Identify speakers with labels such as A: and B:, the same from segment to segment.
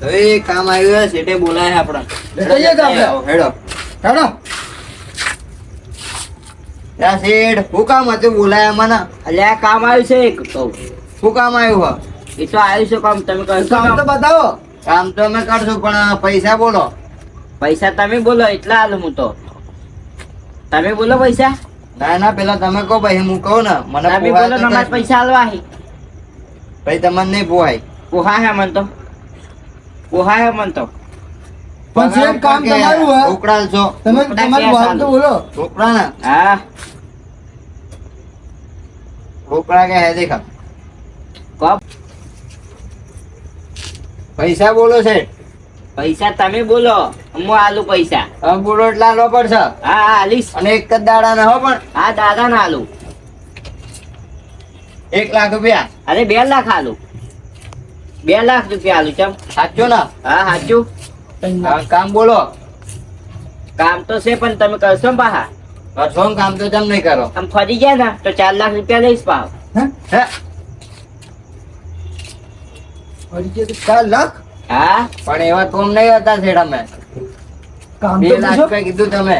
A: હવે કામ આવ્યું છે સેટે બોલાય આપણા હેડો યા શેઠ શું કામ હતું બોલાય મને?
B: અલ્યા કામ આવ્યું છે એક કહું.
A: શું કામ આવ્યું
B: એ તો આવ્યું છે કામ. તમે કહો
A: કામ તો બતાવો. કામ તો અમે કરશું પણ પૈસા બોલો.
B: પૈસા તમે બોલો એટલા હાલું હું તો. તમે બોલો પૈસા.
A: ના ના પેલા તમે કહો પછી હું કહું ને મને
B: તમે બોલો તમારે પૈસા હાલવા હે.
A: પછી તમને નહીં પોહાય.
B: પોહા હે મન તો. પોહા હે મન તો.
C: પણ જે કામ તમારું હે
A: ઢોકળા છો
C: તમે તમારું વાત તો બોલો.
A: ઢોકળા ને
B: હા
A: ઢોકળા કે હે દેખા
B: કપ.
A: પૈસા બોલો છે.
B: પૈસા તમે બોલો હું આલુ પૈસા.
A: હવે બોલો એટલે આલવા પડશે.
B: હા હા આલીશ.
A: અને એક જ દાડા ના હો પણ
B: હા દાદા ના આલુ.
A: 1 લાખ રૂપિયા.
B: અરે 2 લાખ આલુ. 2 લાખ રૂપિયા આલુ ચમ.
A: સાચું ને?
B: હા સાચું.
A: હા, કામ બોલો.
B: કામ તો છે પણ તમે કરશો ને પાહા.
A: કરશો ને કામ તો તમે નહીં કરો.
B: આમ ફરી ગયા ને તો 4 લાખ રૂપિયા લઈશ પાવ.
A: હે
C: 4 લાખ
B: હા
A: પણ એવા કોમ નહીં હતા શેઠ અમે.
C: કામ
A: 2
C: તો
A: લાખ
C: પૂછો.
A: રૂપિયા કીધું તમે.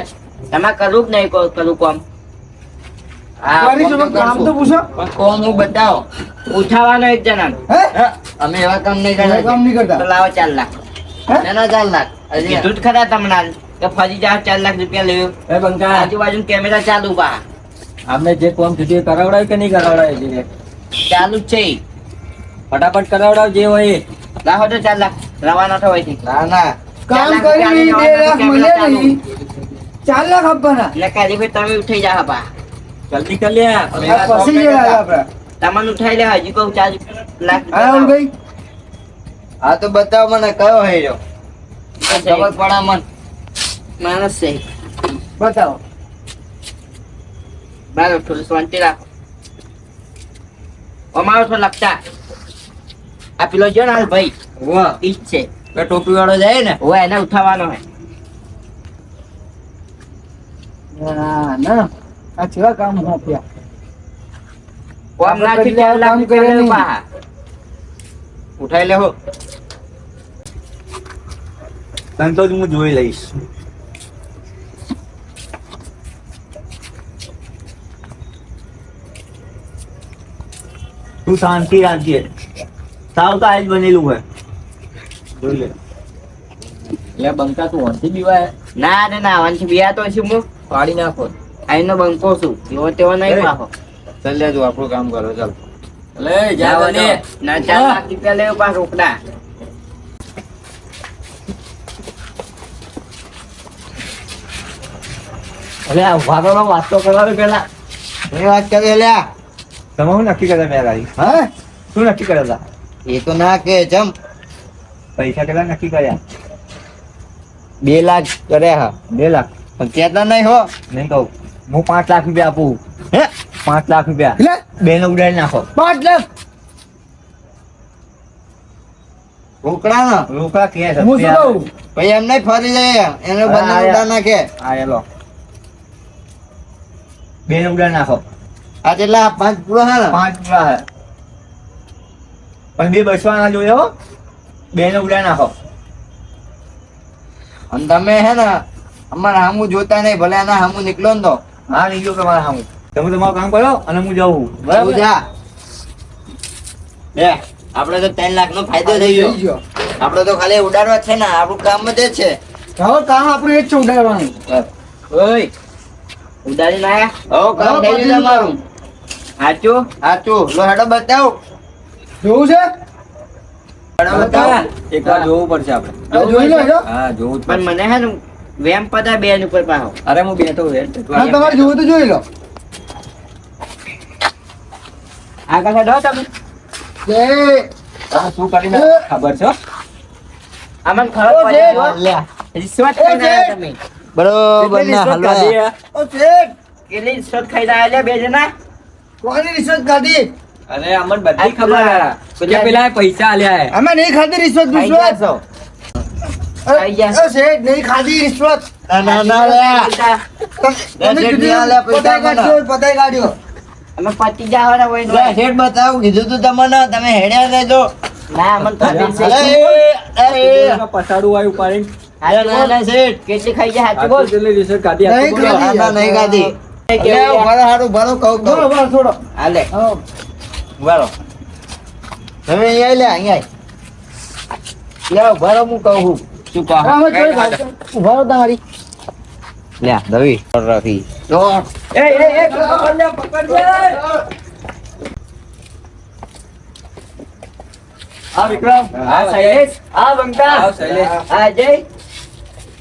B: તમારે કરવું જ નહીં કરું કામ.
A: હા,
C: કરીશું,
A: કોમ તો
C: કામ તો
A: કરશું.
C: પૂછો.
A: પણ કોમ હું બતાવો.
B: ઉઠાવાનો એક જણા.
C: હે
A: હે? અમે એવા કામ નહીં
C: કામ
A: કરતા.
C: નહીં
B: તો
C: કરતા
B: લાવો 4 લાખ.
A: એના 4 લાખ હજી
B: કીધું જ ખરા તમને કે ફરી જાઓ 4 લાખ રૂપિયા લેવું.
D: એ બંકા
B: આજુબાજુ કેમેરા ચાલુ પા.
D: આપણે જે કોમ કીધું એ કરાવડાય કે નહીં કરાવડાય છે?
B: ચાલુ જ છે ઈ.
D: ફટાફટ કરાવડાવ જે હોય એ.
B: લાવો તો 4 લાખ રવાના થવાય થી.
A: ના ના
C: કામ
B: 4 લાખ
C: કરી
B: રૂપિયા
C: 2 લાખ મળે નહીં 4 લાખ આપવાના
B: એટલે કાલી ભાઈ તમે ઉઠી જા પા.
D: જલ્દી કરી લે.
C: આ પછી જે લાગે આપડા
B: તમને ઉઠાઈ લે હજી કહું 4 લાખ
C: હા રાહુલભાઈ
A: હા તો બતાવો મને કયો હેરો ખબર પડા મન.
B: માણસ છે.
C: બતાવો
B: બાર થોડું શાંતિ રાખો. અમારો તો લખતા આ પેલો જો ને હાલ ભાઈ
A: વાહ
B: ઈ જ છે.
A: તો ટોપી વાળો જાય ને.
B: હવે એને ઉઠાવવાનો હે.
C: ના ના આ કેવા કામ આપ્યા
B: કોમ નાખી 4 લાખ
C: કામ
B: રૂપિયા
C: કરે
B: લેવું
C: નહીં.
B: પાહા.
A: ઉઠાઈ લેહો.
D: તને તો જ હું જોઈ લઈશ. તું શાંતિ રાખજે. સાવ તો આજ બનેલું હોય. જોઈ લે.
A: લે બંકા તું હંસી બીવાય
B: ના રે ના વાંચી બિયા તો છું હું.
A: પાડી નાખો.
B: આઈનો બંકો છું એવો તેવો નહીં પાહો.
A: ચાલ લે તું આપણું કામ કરો ચાલ. લે
B: જાઓ તો. ના 4 લાખ રૂપિયા લેવું પાછા રોકડા.
D: અરે આ વારોનો વાત તો કરાવે પેલા.
A: એ વાત કરે લ્યા.
D: તમે શું નક્કી કર્યા મેં ગાડી?
A: હા
D: શું નક્કી કર્યા હતા?
A: એ તો ના કે જમ
D: પૈસા કેટલા નક્કી કર્યા?
A: 2 લાખ કર્યા હા
D: 2 લાખ.
A: પણ કેતા નહીં હો.
D: નહીં કહું હું 5 લાખ રૂપિયા આપું.
A: હે
D: 5 લાખ રૂપિયા
C: એટલે
D: 2 ને ઉડાડી નાખો.
C: 5 લાખ
A: ઢોકળા ને
D: રોકા કે છે?
C: હું શું કહું
A: પછી એમ નહીં ફરી જાય એને
D: હા,
A: બંને ઉડા નાખે.
D: આ એલો 2 ને ઉડાડી નાખો.
A: આ કેટલા 5 પૂરા હે ને
D: 5 પૂરા હે. પણ 2 બસવાના જોઈએ હો. 2 ને ઉડાડી નાખો.
A: અને તમે હે ને અમારા હામું જોતા નહીં ભલે આના હામું નીકળો ને તો
D: હા નહીં જો તમારા સામે. તમે તમારું કામ કરો અને હું જાઉં.
A: તું
D: બરાબર?
A: જા. લે આપણે તો 3 લાખ નો ફાયદો થઈ ગયો.
C: થઈ ગયો
A: આપણે તો ખાલી ઉડાડવા છે ને આપણું કામ જ એ છે.
C: હવે કામ આપણું એ જ છે ઉડાડવાનું
A: ઓય
B: ઉડાડી ના આયા.
A: હવે કામ થઈ ગયું તમારું.
B: સાચું.
A: સાચું લો હેડો બતાવ.
C: જોવું છે
A: હેડો બતાવ.
D: એક વાર જોવું પડશે આપણે.
C: આ જોઈ લો હેડો.
D: હા જોવું જ
B: પણ
D: પડશે.
B: મને હે ને વેમ પતા 2 ઉપર પાહો.
D: અરે હું બેઠો છું.
C: હા તમારે જોવું તો જોઈ લો
B: આગળ હેડો તમે.
C: એ
D: તમે શું કરીને ખબર છે?
B: અમને ખબર
C: ઓ
B: પડી
C: જે.
B: ગયો.
A: લ્યા.
B: રિશ્વત ખાઈને આયા તમે.
A: બરોબર ના
D: કેટલી રિશ્વત
A: હલવા.
D: ખાધી હે?
C: ઓ શેઠ
B: કેટલી રિશ્વત ખાઈને આયા લે 2 જણા.
C: કોની રિશ્વત ખાધી
D: અરે અમને બધી
B: આ
D: ખબર હે.
B: પેલા-
D: પેલા પૈસા આલ્યા હે.
C: અમે નહીં ખાધી રિશ્વત
B: ખાઈ ગયા
C: રિશ્વત
B: છો. ખાઈ ગયા.
C: ઓ શેઠ નહીં ખાધી રિશ્વત
A: ના ના ના લ્યા.
C: તમે
A: શેઠ
C: કીધું
A: નહીં આલે પૈસા
C: પતાઈ કાઢ્યો પતાઈ કાઢ્યો
B: અમે પતી જવાના હોય
A: લે હેડ બતાવ કીધું તું તમને તમે હેડ્યા રહેજો.
B: ના મને તો
A: અરે,
C: પસાડું આવ્યું પાડીને.
A: ના, ના, શેઠ.
B: કેટલી ખાઈ જાય સાચું
C: આટલું
B: બોલ
C: જેટલી રિસર્ચ કાઢી
A: નહીં
C: આપી બોલો.
A: ખાધી. ના, નહીં ખાધી.
B: કેવું
A: અરે, ઉભા રહો, હારું, ઉભા રહો, કહું, કહું.
C: બોલો, બોલો, છોડો.
B: હાલે
C: હા.
A: ઉભા રહો. તમે અહીંયા લે, અહીંયા લે, ઉભા રહો, હું કહું છું.
B: શું કહો
C: હા, હવે જોઈ ભાઈ. ઉભા રહો તમારી.
A: લે, દવી. રાખી. જો.
C: એ, પકડ લે, પકડ લે.
D: આ વિક્રમ
B: હા શૈલેષ
D: આ બંકા
C: આવ, શૈલેષ.
B: હા જય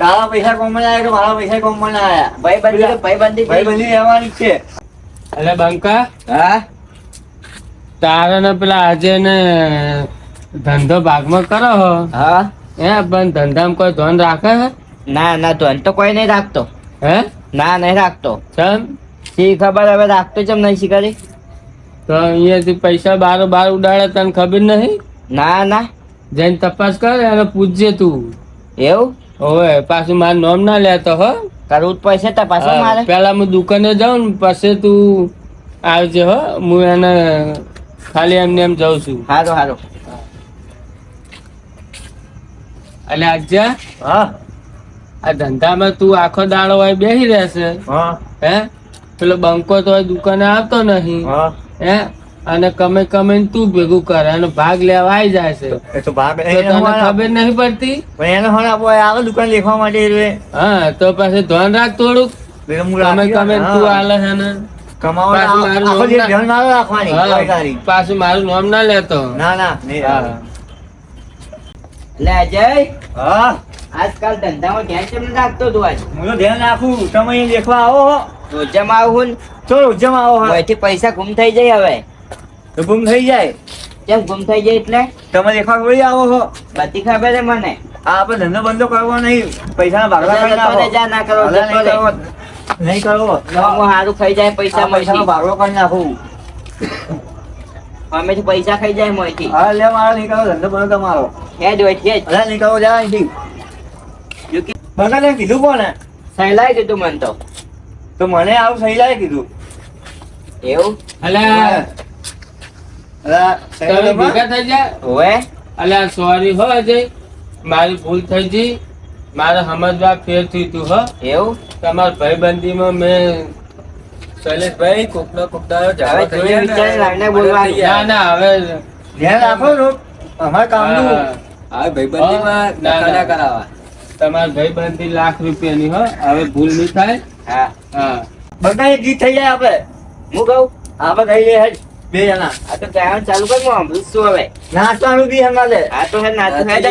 D: તારા પૈસા કોમમાં આવ્યા કે મારા પૈસા કોમમાં ના આવ્યા
B: ભાઈબંધી
D: ભાઈ બધી રહેવાની જ છે.
E: અલે બંકા
B: હા
E: તારા ને પેલા આજે ને ધંધો ભાગમાં કરો હો
B: હા
E: હે પણ ધંધામાં કોઈ ધોન રાખે હે
B: ના ના ધોન તો કોઈ નહીં રાખતો
E: હે
B: ના નહીં રાખતો
E: ચમ
B: શી ખબર હવે રાખતો ચમ નહીં શીખરી
E: તો અહીંયાથી પૈસા બાર ઉડાડે તને ખબર નહીં
B: ના ના
E: જઈને તપાસ કર અને પૂછજે તું
B: એવું
E: ઓવે પાછું મારું નામ ના લેતો હો
B: કરવું જ પડશે તપાસો મારે
E: પેલા હું દુકાને જાઉં ને પછી તું આવજે હો હું એને ખાલી એમને એમ જાઉં છું
B: હારું હારું
E: એટલે આજે
D: હા
E: આ ધંધામાં તું આખો દાડો હોય બેસી રહેશે
D: હા
E: હે પેલો બંકો તો હોય દુકાને આવતો નહીં
D: હા
E: હે અને કમે તું ભેગું કરે અને ભાગ લેવા આવી જાય છે
D: એ તો ભાગ
E: તો તને ખબર નહીં પડતી
D: પણ એને ફોન આપો આવે દુકાન લેખવા માટે રે
E: હા તો પછી ધ્યાન રાખ થોડુંક
D: એટલે હું
E: કમે
D: રાખી
E: તું આલે છે ને
D: કમાવા
E: પાછું મારું
D: આખો
E: નામ
D: દિવસ
E: ના-
D: ધ્યાન ના રાખવાની
E: હા,
D: કોઈ તારી.
E: પાછું મારું નામ ના લેતો
D: ના ના નહીં
E: હા.
B: એટલે અજય
D: હા
B: આજકાલ ધંધામાં ધ્યાન કેમ નથી રાખતો તું આજ
D: હું તો ધ્યાન રાખું તમે અહીં લેખવા આવો હો
B: રોજામાં આવું
D: ચલો ઉજ્જૈન આવો હા
B: અહીંથી પૈસા ગુમ થઈ જાય હવે
D: તો ગુમ થઈ જાય
B: કેમ ગુમ થઈ જાય એટલે
D: તમે લેખવા કોઈ આવો હો
B: બધી ખબર છે મને
D: આ આપણે ધંધો બંધો કરવો નહીં પૈસાના ભાગલા કરી
B: જતો
D: નાખો
B: રે, જા ના કરો,
D: હાલા
B: જતો રે.
D: નહીં કરવો
B: નવું હારું ખાઈ જાય પૈસા
D: પૈસાનો
B: મળતી
D: ભાગલો કરી નાખું
B: અમેથી પૈસા ખાઈ જાય મોયથી
D: હા લે મારો નહીં કરો ધંધો બંધો તમારો
B: હેડ હોય છે
D: અલા નહીં કરવો જા અહીંથી બગા ને કીધું કોને
B: સહેલાઈ દીધું મન તો
D: તો મને આવું સહી લાગે કીધું
B: એવું
E: અલ્યા
D: અલા
E: તમે ભેગા થઈ જાય
B: હોવે
E: અલ્યા સોરી હો અજય મારી ભૂલ થઈ ગઈ મારે સમજવા ફેર થયું તું હો
B: એવું
E: તમારા ભાઈબંધીમાં મેં શૈલેષભાઈ
C: કોકનો
B: હવે જોઈ વિચારી લાવીને બોલવાનું
E: ના ના હવે
D: ધ્યાન રાખો છો અમારે કામનું
E: હા,
C: આ ભાઈબંધીમાં
E: ના,
C: ધક્કા
E: ના.
C: ના કરાવવા.
E: તમારા ભાઈબંધી ₹1,00,000 હો હવે ભૂલ નહીં થાય
B: હા
E: હા
D: બધા એક ગીત થઈ જાય આપણે
B: હું કહું
D: આપણે થઈ જાય બે જણા
B: આ તો કહેવાનું ચાલુ કર હું સાંભળું છું હવે
D: નાચવાનું બી હંગાલે
B: આ તો હે નાતું હેડ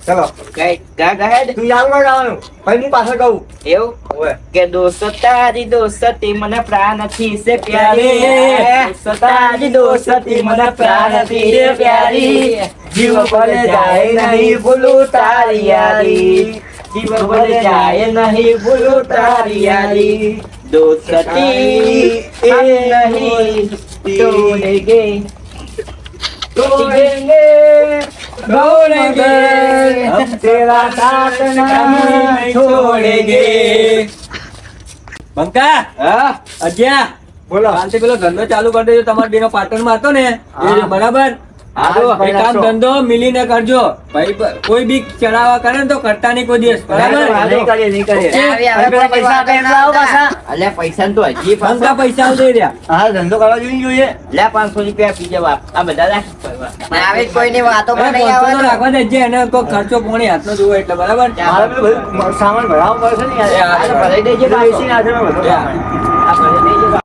D: ચલો
B: કઈ ગા ગા હેડ
D: તું યાદ માં જવાનું પછી હું પાછળ કહું
B: એવું
D: ઓવે
B: કે દોસ્તો તારી દોસ્તી મને પ્રાણથી સે પ્યારી દોસ્તો તારી દોસ્તી મને પ્રાણથી સે પ્યારી જીવ ભલે જાય નહીં ભૂલું તારી યારી જીવ ભલે જાય નહીં ભૂલું તારી યારી દોસ્તી એ નહીં તોડેંગે તોડેંગે
D: छोड़ेंगे हम तेरा साथ नहीं छोड़ेंगे
C: બંકા
B: હા
C: અજ્યા
D: બોલો
C: કાલથી પેલો ધંધો ચાલુ કરી દેજો તમારા બેનો પાર્ટનર માં હતો ને એ
D: હા.
C: બરાબર
D: હા,
C: તો
D: ભાઈ
C: એક કામ
D: નાખો.
C: ધંધો મિલીને કરજો ભાઈ કોઈ બી ચડાવવા કરે ને તો કરતા નહીં કોઈ દિવસ બરાબર
D: નહીં કરીએ નહીં કરીએ
B: હવે
D: હવે પેલા પૈસા આપે એટલે આવો પાછા
B: અલ્યા પૈસા તો હજી
C: બંકા પૈસા દઈ રહ્યા
D: હા ધંધો કરવા જોઈએ
B: લે 500 રૂપિયા પીજે બાપ આ બધા રાખ આવે કોઈની વાતો
C: અરે, ખર્ચો તો રાખવા દેજે એને કોઈ ખર્ચો કોણી હાથનો જોવો એટલે બરાબર
D: મારે પેલું બધું સામાન ભરાવવું પડશે ને યાર
B: આ તો ભરાઈ દેજે
D: બધું
B: પાછો.
D: વેચીને હાથે મેં બધું સામાન.
B: આ ભરી દેજે બાપ.